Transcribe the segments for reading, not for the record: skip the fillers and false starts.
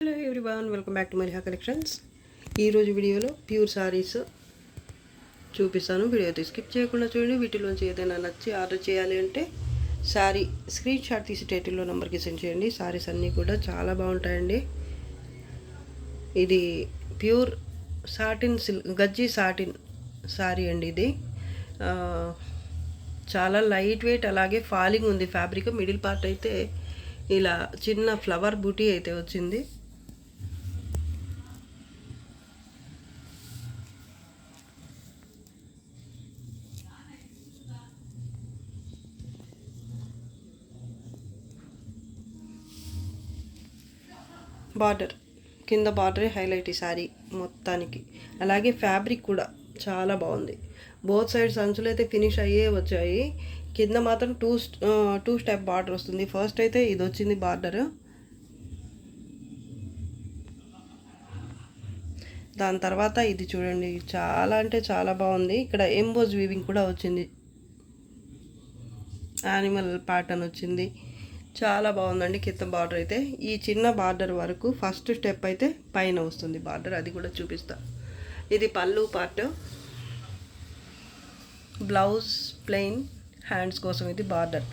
Hello everyone, welcome back to Mariha collections. ఈరోజు వీడియోలో pure saris చూపిస్తాను. వీడియో అయితే స్కిప్ చేయకుండా చూడండి. వీటిలోంచి ఏదైనా నచ్చి ఆర్డర్ చేయాలి అంటే సారీ స్క్రీన్ షాట్ తీసి టైటిల్లో నెంబర్కి సెండ్ చేయండి. సారీస్ అన్నీ కూడా చాలా బాగుంటాయండి. ఇది ప్యూర్ సాటిన్ గజ్జి సాటిన్ సారీ అండి. ఇది చాలా లైట్ వెయిట్, అలాగే ఫాలింగ్ ఉంది ఫ్యాబ్రిక్. మిడిల్ పార్ట్ అయితే ఇలా చిన్న ఫ్లవర్ బూటీ అయితే వచ్చింది. బార్డర్ కింద బార్డరే హైలైట్ ఈ సారీ మొత్తానికి. అలాగే ఫ్యాబ్రిక్ కూడా చాలా బాగుంది. బోత్ సైడ్స్ అంచులు అయితే ఫినిష్ అయ్యే వచ్చాయి. కింద మాత్రం టూ స్టెప్ బార్డర్ వస్తుంది. ఫస్ట్ అయితే ఇది వచ్చింది బార్డర్, దాని తర్వాత ఇది చూడండి, చాలా అంటే చాలా బాగుంది. ఇక్కడ ఎంబోజ్ వీవింగ్ కూడా వచ్చింది, యానిమల్ ప్యాటర్న్ వచ్చింది. చాలా బాగుందండి. కింద బార్డర్ అయితే ఈ చిన్న బార్డర్ వరకు ఫస్ట్ స్టెప్ అయితే పైన వస్తుంది బార్డర్, అది కూడా చూపిస్తా. ఇది పళ్ళు పార్ట్, బ్లౌజ్ ప్లెయిన్, హ్యాండ్స్ కోసం ఇది బార్డర్.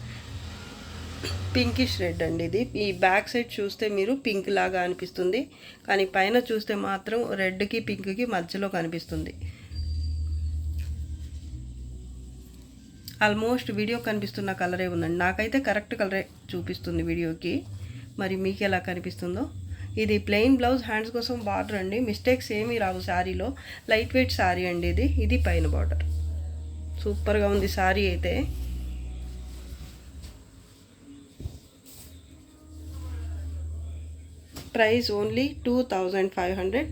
పింకిష్ రెడ్ అండి ఇది. ఈ బ్యాక్ సైడ్ చూస్తే మీరు పింక్ లాగా అనిపిస్తుంది, కానీ పైన చూస్తే మాత్రం రెడ్కి పింక్కి మధ్యలో కనిపిస్తుంది. ఆల్మోస్ట్ వీడియో కనిపిస్తున్న కలరే ఉందండి. నాకైతే కరెక్ట్ కలరే చూపిస్తుంది వీడియోకి, మరి మీకు ఎలా కనిపిస్తుందో. ఇది ప్లెయిన్ బ్లౌజ్, హ్యాండ్స్ కోసం బార్డర్ అండి. మిస్టేక్స్ ఏమీ రావు శారీలో. లైట్ వెయిట్ శారీ అండి ఇది. ఇది పైన బార్డర్. సూపర్గా ఉంది శారీ అయితే. Price only 2500,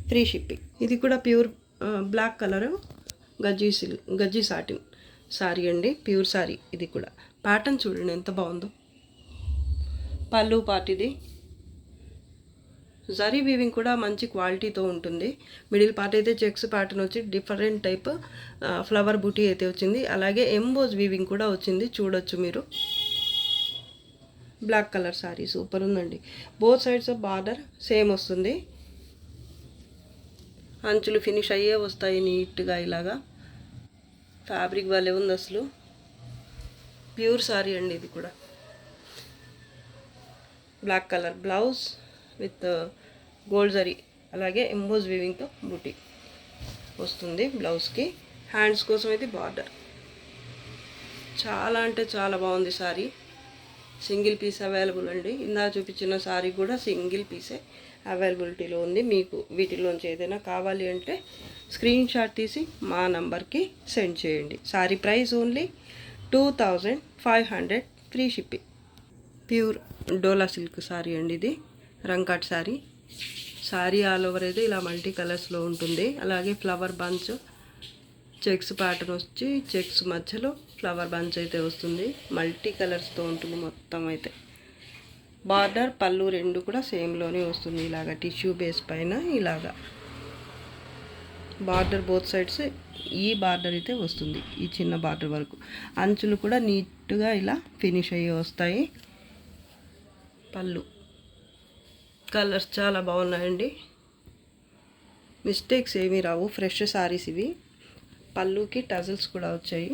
free shipping. ఇది కూడా ప్యూర్ బ్లాక్ కలరు గజ్జి సాటిన్ సారీ అండి, ప్యూర్ సారీ. ఇది కూడా ప్యాటర్న్ చూడండి ఎంత బాగుందో. పళ్ళు పార్ట్ ఇది. జరీ వీవింగ్ కూడా మంచి క్వాలిటీతో ఉంటుంది. మిడిల్ పార్ట్ అయితే చెక్స్ ప్యాటర్న్ వచ్చి డిఫరెంట్ టైప్ ఫ్లవర్ బూటీ అయితే వచ్చింది. అలాగే ఎంబోజ్ వీవింగ్ కూడా వచ్చింది, చూడొచ్చు మీరు. బ్లాక్ కలర్ సారీ సూపర్ ఉందండి. Both sides of border same వస్తుంది. అంచులు ఫినిష్ అయ్యే వస్తాయి నీట్గా ఇలాగా. ఫ్యాబ్రిక్ భలే ఉంది అసలు. ప్యూర్ సారీ అండి ఇది కూడా. Black colour blouse with gold zari, అలాగే ఎంబోజ్ వీవింగ్తో బూటీ వస్తుంది బ్లౌజ్కి. హ్యాండ్స్ కోసం అయితే బార్డర్. చాలా అంటే చాలా బాగుంది సారీ. సింగిల్ పీస్ అవైలబుల్ అండి. ఇందా చూపించిన సారీ కూడా సింగిల్ పీసే అవైలబిలిటీలో ఉంది. మీకు వీటిలోంచి ఏదైనా కావాలి అంటే స్క్రీన్ షాట్ తీసి మా నంబర్కి సెండ్ చేయండి. Sari price only 2500, free shipping. Pure Dola silk sari అండి ఇది. రంకాట్ సారీ. సారీ ఆల్ ఓవర్ అయితే ఇలా మల్టీ కలర్స్లో ఉంటుంది. అలాగే ఫ్లవర్ బంచ్, చెక్స్ ప్యాటర్న్ వచ్చి చెక్స్ మధ్యలో ఫ్లవర్ బంచ్ అయితే వస్తుంది. మల్టీ కలర్స్తో ఉంటుంది మొత్తం అయితే. బార్డర్ పళ్ళు రెండు కూడా సేమ్లోనే వస్తుంది. ఇలాగ టిష్యూ బేస్ పైన ఇలాగా బార్డర్ బోత్ సైడ్స్ ఈ బార్డర్ అయితే వస్తుంది, ఈ చిన్న బార్డర్ వరకు. అంచులు కూడా నీట్గా ఇలా ఫినిష్ అయ్యి వస్తాయి. పళ్ళు కలర్స్ చాలా బాగున్నాయండి. మిస్టేక్స్ ఏమీ రావు, ఫ్రెష్ సారీస్ ఇవి. పళ్ళుకి టజల్స్ కూడా వచ్చాయి.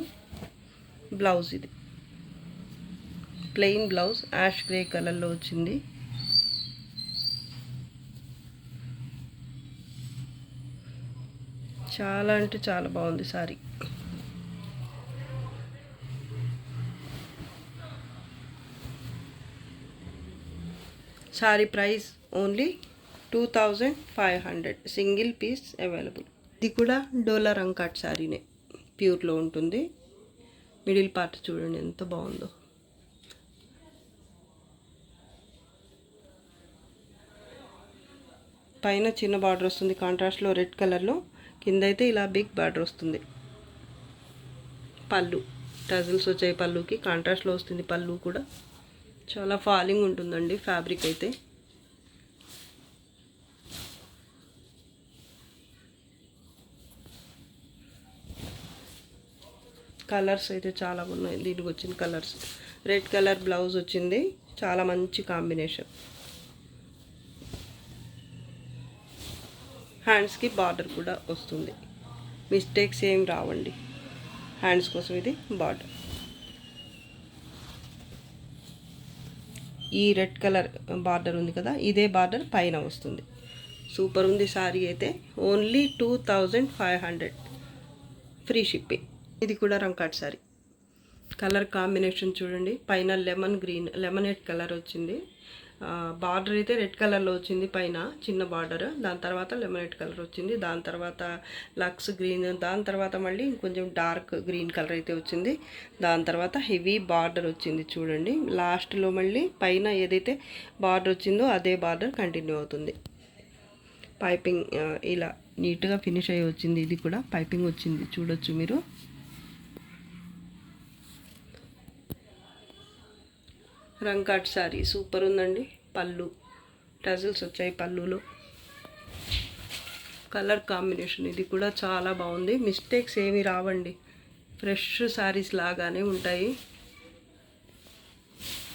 బ్లౌజ్ ఇది ప్లెయిన్ బ్లౌజ్, యాష్ గ్రే కలర్లో వచ్చింది. చాలా అంటే చాలా బాగుంది sari. Sari price only 2500, single piece available. ఇది కూడా డోలా రంకాట్ సారీనే, ప్యూర్లో ఉంటుంది. మిడిల్ పార్ట్ చూడండి ఎంత బాగుందో. పైన చిన్న బార్డర్ వస్తుంది కాంట్రాస్ట్లో రెడ్ కలర్లో, కింద అయితే ఇలా బిగ్ బార్డర్ వస్తుంది. పళ్ళు టజల్స్ వచ్చాయి, పళ్ళుకి కాంట్రాస్ట్లో వస్తుంది. పళ్ళు కూడా చాలా ఫాలింగ్ ఉంటుందండి ఫ్యాబ్రిక్ అయితే. కలర్స్ అయితే చాలా ఉన్నాయి. దీనికి వచ్చిన కలర్స్ రెడ్ కలర్ బ్లౌజ్ వచ్చింది, చాలా మంచి కాంబినేషన్. హ్యాండ్స్కి బార్డర్ కూడా వస్తుంది, మిస్టేక్స్ ఏం రావండి. హ్యాండ్స్ కోసం ఇది బార్డర్. ఈ రెడ్ కలర్ బార్డర్ ఉంది కదా, ఇదే బార్డర్ పైన వస్తుంది. సూపర్ ఉంది సారీ అయితే. Only 2500 free shipping. ఇది కూడా రంకాట్ సారీ. కలర్ కాంబినేషన్ చూడండి, పైన లెమన్ గ్రీన్ లెమనేట్ కలర్ వచ్చింది. బార్డర్ అయితే రెడ్ కలర్లో వచ్చింది పైన చిన్న బార్డర్, దాని తర్వాత లెమనేట్ కలర్ వచ్చింది, దాని తర్వాత లక్స్ గ్రీన్, దాని తర్వాత మళ్ళీ కొంచెం డార్క్ గ్రీన్ కలర్ అయితే వచ్చింది, దాని తర్వాత హెవీ బార్డర్ వచ్చింది చూడండి. లాస్ట్లో మళ్ళీ పైన ఏదైతే బార్డర్ వచ్చిందో అదే బార్డర్ కంటిన్యూ అవుతుంది. పైపింగ్ ఇలా నీట్గా ఫినిష్ అయ్యి వచ్చింది. ఇది కూడా పైపింగ్ వచ్చింది చూడొచ్చు మీరు. రంకాట్ సారీ సూపర్ ఉందండి. పళ్ళు టజిల్స్ వచ్చాయి పళ్ళులో. కలర్ కాంబినేషన్ ఇది కూడా చాలా బాగుంది. మిస్టేక్స్ ఏమీ రావండి, ఫ్రెష్ శారీస్ లాగానే ఉంటాయి.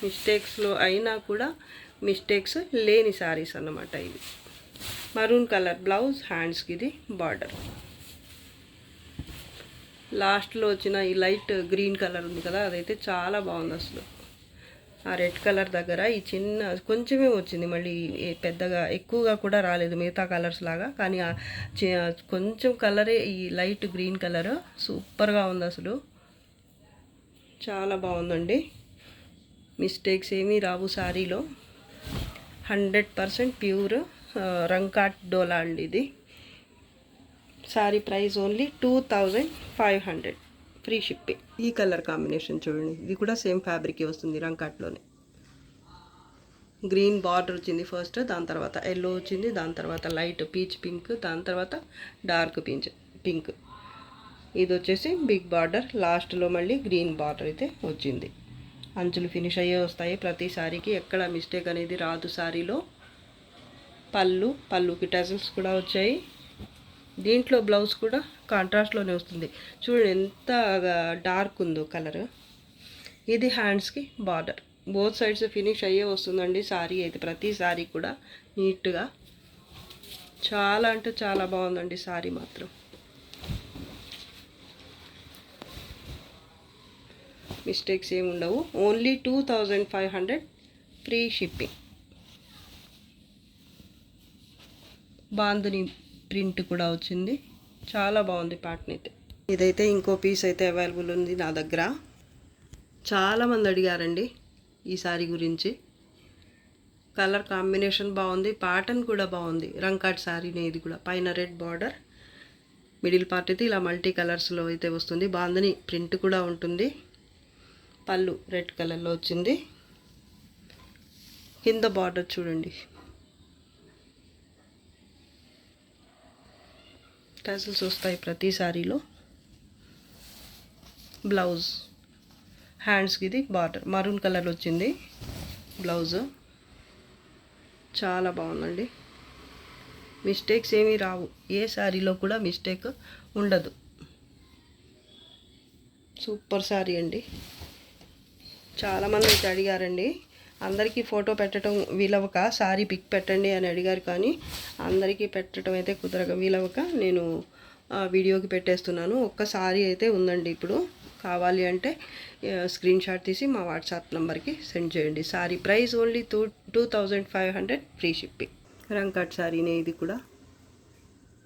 మిస్టేక్స్లో అయినా కూడా మిస్టేక్స్ లేని శారీస్ అన్నమాట ఇవి. మరూన్ కలర్ బ్లౌజ్, హ్యాండ్స్కి ఇది బార్డర్. లాస్ట్లో వచ్చిన ఈ లైట్ గ్రీన్ కలర్ ఉంది కదా, అదైతే చాలా బాగుంది అసలు. ఆ రెడ్ కలర్ దగ్గర ఈ చిన్న కొంచెమే వచ్చింది, మళ్ళీ పెద్దగా ఎక్కువగా కూడా రాలేదు మిగతా కలర్స్ లాగా, కానీ కొంచెం కలరే ఈ లైట్ గ్రీన్ కలర్ సూపర్గా ఉంది అసలు. చాలా బాగుందండి. మిస్టేక్స్ ఏమీ రావు శారీలో. 100% ప్యూర్ రంకాట్ డోలా అండి ఇది. Sari price only 2500 free shipping. ఈ కలర్ కాంబినేషన్ చూడండి, ఇది కూడా సేమ్ ఫ్యాబ్రిక్ వస్తుంది రంకాట్లోనే. గ్రీన్ బార్డర్ వచ్చింది ఫస్ట్, దాని తర్వాత ఎల్లో వచ్చింది, దాని తర్వాత లైట్ పీచ్ పింక్, దాని తర్వాత డార్క్ పింక్. ఇది వచ్చేసి బిగ్ బార్డర్, లాస్ట్లో మళ్ళీ గ్రీన్ బార్డర్ అయితే వచ్చింది. అంచులు ఫినిష్ అయ్యే వస్తాయి ప్రతి సారీకి, ఎక్కడ మిస్టేక్ అనేది రాదు సారీలో. పళ్ళుకి టజిల్స్ కూడా వచ్చాయి. దీంట్లో బ్లౌజ్ కూడా కాంట్రాస్ట్లోనే వస్తుంది చూడండి, ఎంత డార్క్ ఉందో కలర్. ఇది హ్యాండ్స్కి బార్డర్. బోత్ సైడ్స్ ఫినిష్ అయ్యే వస్తుందండి సారీ అయితే, ప్రతి సారీ కూడా నీట్గా. చాలా అంటే చాలా బాగుందండి సారీ మాత్రం. మిస్టేక్స్ ఏమి ఉండవు. Only 2500 free shipping. Bandhani print కూడా వచ్చింది, చాలా బాగుంది ప్యాటర్న్ అయితే. ఇదైతే ఇంకో పీస్ అయితే అవైలబుల్ ఉంది నా దగ్గర. చాలామంది అడిగారండి ఈ సారీ గురించి. కలర్ కాంబినేషన్ బాగుంది, ప్యాటర్న్ కూడా బాగుంది. రంకాట్ సారీనే ఇది కూడా. పైన రెడ్ బార్డర్, మిడిల్ పార్ట్ అయితే ఇలా మల్టీ కలర్స్లో అయితే వస్తుంది. బాందని ప్రింట్ కూడా ఉంటుంది. పళ్ళు రెడ్ కలర్లో వచ్చింది. కింద బార్డర్ చూడండి, టజిల్స్ వస్తాయి ప్రతి సారీలో. బ్లౌజ్ హ్యాండ్స్కి ఇది బార్డర్, మరూన్ కలర్ వచ్చింది బ్లౌజ్. చాలా బాగుందండి. మిస్టేక్స్ ఏమీ రావు, ఏ శారీలో కూడా మిస్టేక్ ఉండదు. సూపర్ శారీ అండి. చాలామంది అయితే అడిగారండి, అందరికీ ఫోటో పెట్టడం వీలవక సారీ పిక్ పెట్టండి అని అడిగారు, కానీ అందరికీ పెట్టడం అయితే వీలవక నేను వీడియోకి పెట్టేస్తున్నాను. ఒక్క సారీ అయితే ఉందండి ఇప్పుడు. కావాలి అంటే స్క్రీన్ షాట్ తీసి మా వాట్సాప్ నెంబర్కి సెండ్ చేయండి. Sari price only 2500 free shipping. Rangkat సారీనే ఇది కూడా.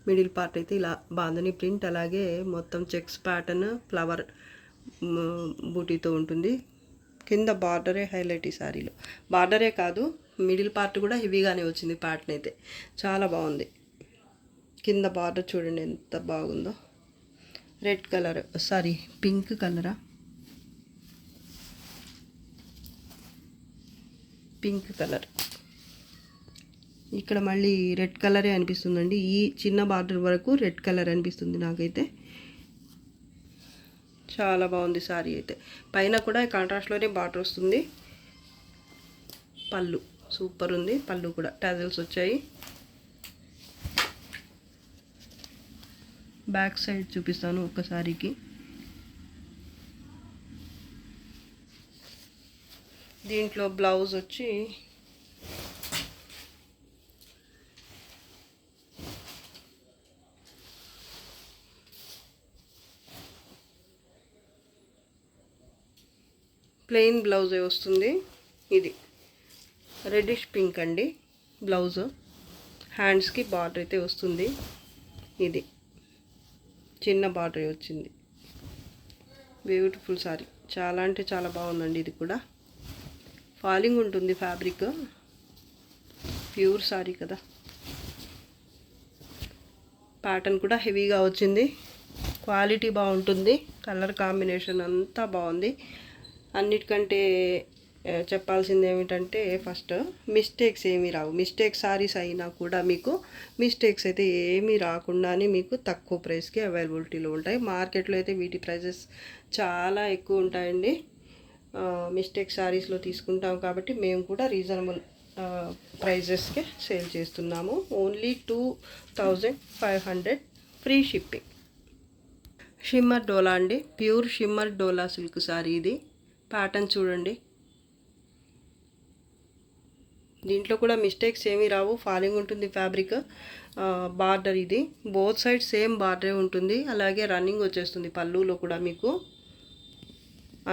మిడిల్ పార్ట్ అయితే ఇలా బాందని ప్రింట్, అలాగే మొత్తం చెక్స్ ప్యాటర్న్ ఫ్లవర్ బూటీతో ఉంటుంది. కింద బార్డరే హైలైట్ ఈ సారీలో. బార్డరే కాదు, మిడిల్ పార్ట్ కూడా హెవీగానే వచ్చింది ప్యాటర్న్ అయితే. చాలా బాగుంది. కింద బార్డర్ చూడండి ఎంత బాగుందో. రెడ్ కలర్, సారీ పింక్ కలరా, పింక్ కలర్. ఇక్కడ మళ్ళీ రెడ్ కలరే అనిపిస్తుందండి. ఈ చిన్న బార్డర్ వరకు రెడ్ కలర్ అనిపిస్తుంది నాకైతే. చాలా బాగుంది సారీ అయితే. పైన కూడా కాంట్రాస్ట్లోనే బార్డర్ వస్తుంది. పళ్ళు సూపర్ ఉంది, పళ్ళు కూడా టాజిల్స్ వచ్చాయి. బ్యాక్ సైడ్ చూపిస్తాను ఒక్కసారికి. దీంట్లో బ్లౌజ్ వచ్చి ప్లెయిన్ బ్లౌజే వస్తుంది. ఇది రెడ్డిష్ పింక్ అండి బ్లౌజ్. హ్యాండ్స్కి బార్డర్ అయితే వస్తుంది. ఇది చిన్న బార్డర్ వచ్చింది. బ్యూటిఫుల్ సారీ, చాలా అంటే చాలా బాగుందండి. ఇది కూడా ఫాలింగ్ ఉంటుంది ఫ్యాబ్రిక్, ప్యూర్ సారీ కదా. ప్యాటర్న్ కూడా హెవీగా వచ్చింది, క్వాలిటీ బాగుంటుంది, కలర్ కాంబినేషన్ అంతా బాగుంది. అన్నిటికంటే చెప్పాల్సింది ఏమిటంటే ఫస్ట్ మిస్టేక్స్ ఏమీ రావు. మిస్టేక్ సారీస్ అయినా కూడా మీకు మిస్టేక్స్ అయితే ఏమీ రాకుండానే మీకు తక్కువ ప్రైస్కి అవైలబిలిటీలో ఉంటాయి. మార్కెట్లో అయితే వీటి ప్రైజెస్ చాలా ఎక్కువ ఉంటాయండి. మిస్టేక్ సారీస్లో తీసుకుంటాం కాబట్టి మేము కూడా రీజనబుల్ ప్రైజెస్కే సేల్ చేస్తున్నాము. Only 2500 free shipping. షిమ్మర్ డోలా అండి, ప్యూర్ షిమ్మర్ డోలా సిల్క్ సారీ. ఇది ప్యాటర్న్ చూడండి, దీంట్లో కూడా మిస్టేక్స్ ఏమీ రావు, ఫాలింగ్ ఉంటుంది ఫ్యాబ్రిక్. బార్డర్ ఇది బోత్ సైడ్ సేమ్ బార్డరే ఉంటుంది. అలాగే రన్నింగ్ వచ్చేస్తుంది పళ్ళులో కూడా. మీకు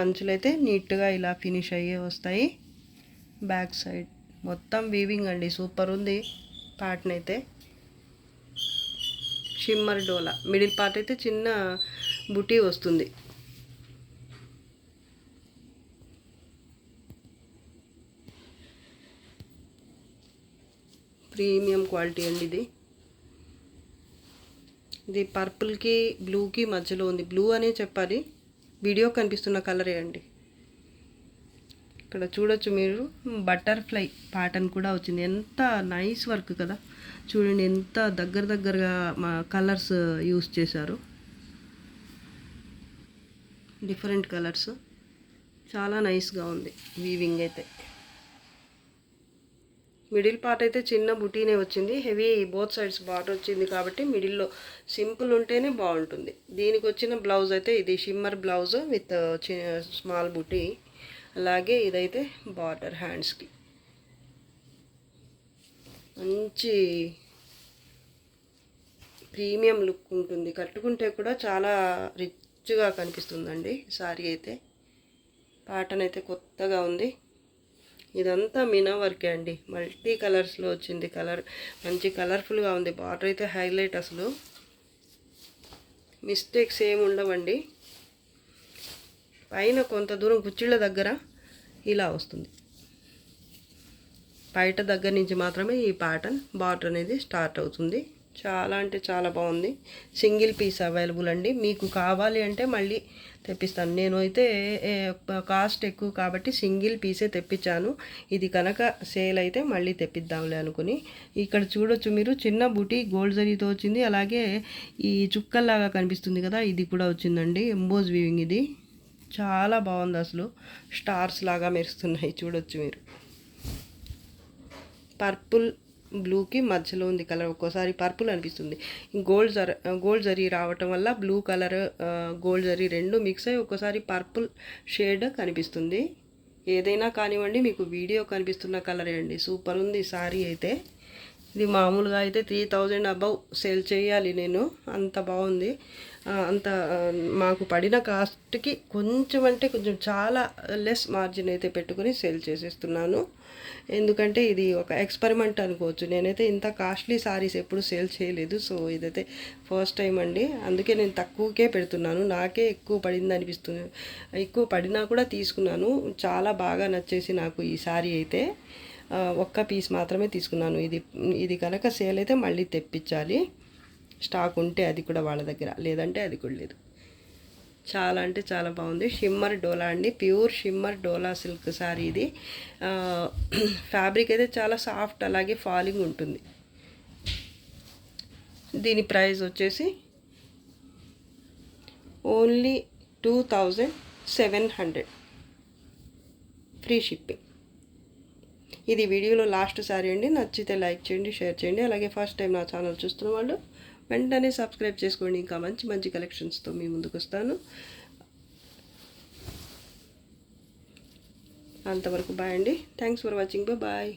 అంచులైతే నీట్గా ఇలా ఫినిష్ అయ్యే వస్తాయి. బ్యాక్ సైడ్ మొత్తం వీవింగ్ అండి, సూపర్ ఉంది ప్యాటర్న్ అయితే. షిమ్మర్ డోలా మిడిల్ పార్ట్ అయితే చిన్న బుటీ వస్తుంది. ప్రీమియం క్వాలిటీ అండి ఇది. ఇది పర్పుల్కి బ్లూకి మధ్యలో ఉంది. బ్లూ అనే చెప్పాలి, వీడియో కనిపిస్తున్న కలరే అండి. ఇక్కడ చూడొచ్చు మీరు, బటర్ఫ్లై ప్యాటర్న్ కూడా వచ్చింది. ఎంత నైస్ వర్క్ కదా, చూడండి ఎంత దగ్గరగా మా కలర్స్ యూస్ చేశారు. డిఫరెంట్ కలర్స్, చాలా నైస్గా ఉంది వీవింగ్ అయితే. మిడిల్ పార్ట్ అయితే చిన్న బుటీనే వచ్చింది, హెవీ బోత్ సైడ్స్ బార్డర్ వచ్చింది కాబట్టి మిడిల్లో సింపుల్ ఉంటేనే బాగుంటుంది. దీనికి వచ్చిన బ్లౌజ్ అయితే ఇది షిమ్మర్ బ్లౌజ్ విత్ స్మాల్ బుటీ. అలాగే ఇదైతే బార్డర్ హ్యాండ్స్కి. మంచి ప్రీమియం లుక్ ఉంటుంది, కట్టుకుంటే కూడా చాలా రిచ్గా కనిపిస్తుందండి సారీ అయితే. ప్యాటర్న్ అయితే కొత్తగా ఉంది. ఇదంతా మీనా వర్కే అండి, మల్టీ కలర్స్లో వచ్చింది. కలర్ మంచి కలర్ఫుల్గా ఉంది. బార్డర్ అయితే హైలైట్, అసలు మిస్టేక్స్ ఏమి ఉండవండి. పైన కొంత దూరం కుచ్చిళ్ళ దగ్గర ఇలా వస్తుంది, బయట దగ్గర నుంచి మాత్రమే ఈ ప్యాటర్న్ బార్డర్ అనేది స్టార్ట్ అవుతుంది. చాలా అంటే చాలా బాగుంది. సింగిల్ పీస్ అవైలబుల్ అండి, మీకు కావాలి అంటే మళ్ళీ తెప్పిస్తాను. నేను అయితే కాస్ట్ ఎక్కువ కాబట్టి సింగిల్ పీసే తెప్పించాను. ఇది కనుక సేల్ అయితే మళ్ళీ తెప్పిద్దాంలే అనుకుని. ఇక్కడ చూడొచ్చు మీరు, చిన్న బుటీ గోల్డ్ జరీతో వచ్చింది. అలాగే ఈ చుక్కల్లాగా కనిపిస్తుంది కదా, ఇది కూడా వచ్చిందండి. ఎంబోజ్ వీవింగ్, ఇది చాలా బాగుంది అసలు, స్టార్స్ లాగా మెరుస్తున్నాయి చూడొచ్చు మీరు. పర్పుల్ బ్లూకి మధ్యలో ఉంది కలర్, ఒక్కోసారి పర్పుల్ అనిపిస్తుంది. గోల్డ్ జరీ రావటం వల్ల బ్లూ కలర్ గోల్డ్ జరీ రెండు మిక్స్ అయ్యి ఒక్కోసారి పర్పుల్ షేడ్ కనిపిస్తుంది. ఏదైనా కానివ్వండి, మీకు వీడియో కనిపిస్తున్న కలరే అండి. సూపర్ ఉంది సారీ అయితే. ఇది మామూలుగా అయితే 3000 అబవ్ సేల్ చేయాలి నేను, అంత బాగుంది. అంత మాకు పడిన కాస్ట్కి కొంచెం అంటే కొంచెం చాలా లెస్ మార్జిన్ అయితే పెట్టుకుని సేల్ చేసేస్తున్నాను. ఎందుకంటే ఇది ఒక ఎక్స్పెరిమెంట్ అనుకోవచ్చు. నేనైతే ఇంత కాస్ట్లీ సారీస్ ఎప్పుడు సేల్ చేయలేదు, సో ఇదైతే ఫస్ట్ టైం అండి. అందుకే నేను తక్కువకే పెడుతున్నాను. నాకే ఎక్కువ పడింది అనిపిస్తుంది, ఎక్కువ పడినా కూడా తీసుకున్నాను. చాలా బాగా నచ్చేసి నాకు ఈ సారీ అయితే ఒక్క పీస్ మాత్రమే తీసుకున్నాను. ఇది కనుక సేల్ అయితే మళ్ళీ తెప్పించాలి, స్టాక్ ఉంటే అది కూడా వాళ్ళ దగ్గర, లేదంటే అది కూడా లేదు. చాలా అంటే చాలా బాగుంది. షిమ్మర్ డోలా అండి, ప్యూర్ షిమ్మర్ డోలా సిల్క్ సారీ ఇది. ఫ్యాబ్రిక్ అయితే చాలా సాఫ్ట్, అలాగే ఫాలింగ్ ఉంటుంది. దీని ప్రైస్ వచ్చేసి ఓన్లీ 2700 ఫ్రీ షిప్పింగ్. ఇది వీడియోలో లాస్ట్ సారీ అండి. నచ్చితే లైక్ చేయండి, షేర్ చేయండి. అలాగే ఫస్ట్ టైం నా ఛానల్ చూస్తున్న వాళ్ళు వెంటనే సబ్స్క్రైబ్ చేసుకోండి. ఇంకా మంచి మంచి కలెక్షన్స్తో మీ ముందుకు వస్తాను. అంతవరకు బాయ్ అండి. Thanks for watching. బాయ్.